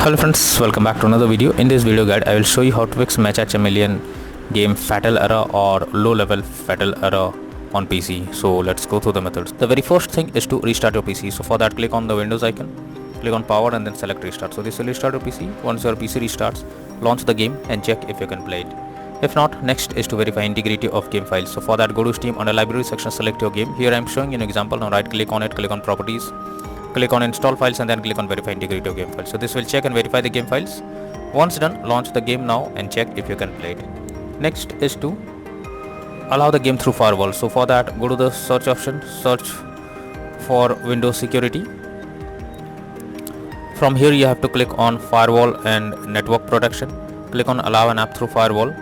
Hello friends, welcome back to another video. In this video guide, I will show you how to fix MECCHA CHAMELEON game fatal error or low level fatal error on PC. So let's go through the methods. The very first thing is to restart your PC. So for that, click on the Windows icon, click on power and then select restart. So this will restart your PC. Once your PC restarts, launch the game and check if you can play it. If not, next is to verify integrity of game files. So for that, go to Steam, under library section, select your game. Here I am showing you an example. Now right click on it, click on properties, click on install files and then click on verify integrity of game files. So this will check and verify the game files. Once done, launch the game now and check if you can play it. Next is to allow the game through firewall. So for that, go to the search option, search for Windows security. From here you have to click on firewall and network protection. Click on allow an app through firewall.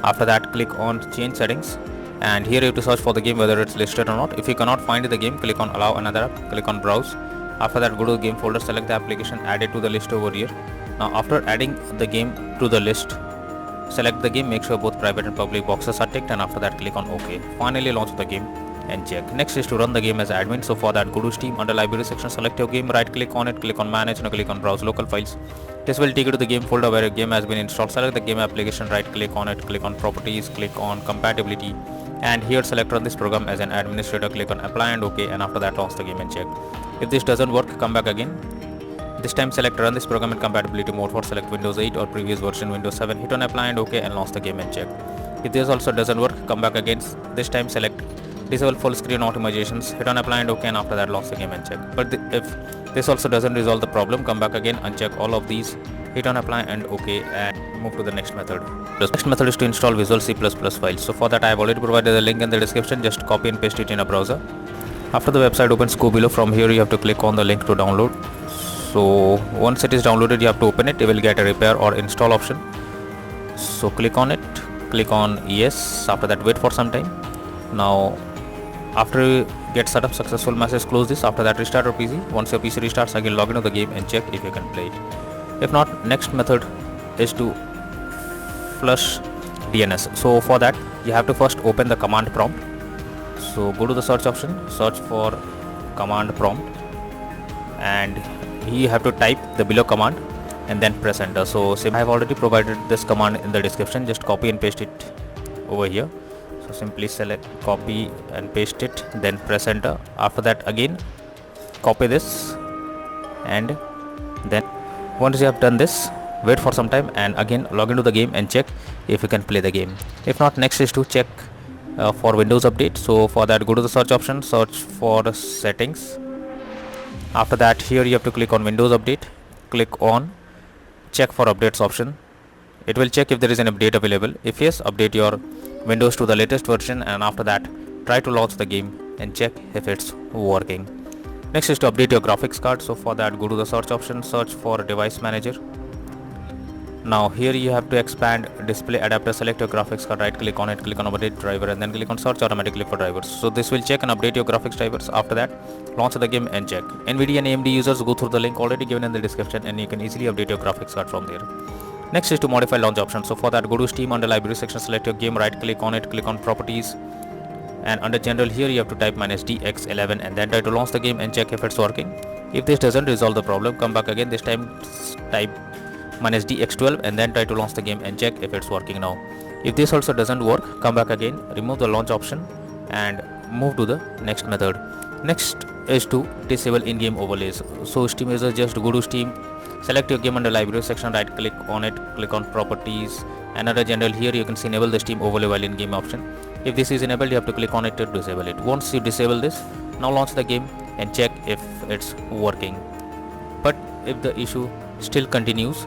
After that, click on change settings and here you have to search for the game whether it's listed or not. If you cannot find the game, click on allow another app, click on browse. After that, go to the game folder, select the application, add it to the list over here. Now after adding the game to the list, select the game, make sure both private and public boxes are ticked and after that click on OK. Finally launch the game and check. Next is to run the game as admin. So for that, go to Steam, under library section, select your game, right click on it, click on manage, now click on browse local files. This will take you to the game folder where your game has been installed. Select the game application, right click on it, click on properties, click on compatibility and here select run this program as an administrator, click on apply and OK and after that launch the game and check. If this doesn't work, come back again. This time select run this program in compatibility mode for select Windows 8 or previous version Windows 7, hit on apply and OK and launch the game and check. If this also doesn't work, come back again. This time select disable full screen optimizations, hit on apply and OK and after that launch the game and check. But if this also doesn't resolve the problem, come back again, uncheck all of these, hit on apply and OK and move to the next method. The next method is to install Visual C++ files. So for that, I have already provided the link in the description. Just copy and paste it in a browser. After the website opens, go below. From here you have to click on the link to download. So once it is downloaded, you have to open it. You will get a repair or install option. So click on it, click on yes. After that, wait for some time. Now after you get set up, successful message, close this. After that, restart your PC. Once your PC restarts, again log into the game and check if you can play it. If not, next method is to flush DNS. So for that, you have to first open the command prompt. So go to the search option, search for command prompt and you have to type the below command and then press enter. So I have already provided this command in the description. Just copy and paste it over here. So simply select, copy and paste it, then press enter. After that, again copy this and then once you have done this, wait for some time and again log into the game and check if you can play the game. If not, next is to check for Windows update. So for that, go to the search option, search for settings. After that, here you have to click on Windows update, click on check for updates option. It will check if there is an update available. If yes, update your Windows to the latest version and after that try to launch the game and check if it's working. Next is to update your graphics card. So for that, go to the search option, search for device manager. Now here you have to expand display adapter, select your graphics card, right click on it, click on update driver and then click on search automatically for drivers. So this will check and update your graphics drivers. After that, launch the game and check. NVIDIA and AMD users, go through the link already given in the description and you can easily update your graphics card from there. Next is to modify launch option. So for that, go to Steam, under library section, select your game, right click on it, click on properties and under general here you have to type -DX11 and then try to launch the game and check if it's working. If this doesn't resolve the problem, come back again. This time type -DX12 and then try to launch the game and check if it's working now. If this also doesn't work, come back again, remove the launch option and move to the next method. Next is to disable in-game overlays. So Steam users, just go to Steam, select your game under library section, right click on it, click on properties and under general here you can see enable the Steam overlay while in game option. If this is enabled, you have to click on it to disable it. Once you disable this, now launch the game and check if it's working. But if the issue still continues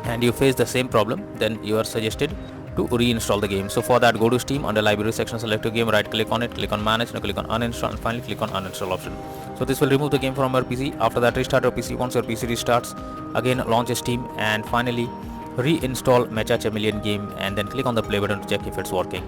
and you face the same problem, then you are suggested to reinstall the game. So for that, go to Steam, under library section, select your game, right click on it, click on manage, now click on uninstall and finally click on uninstall option. So this will remove the game from your PC. After that, restart your PC. Once your PC restarts, again launch Steam and finally reinstall MECCHA CHAMELEON game and then click on the play button to check if it's working.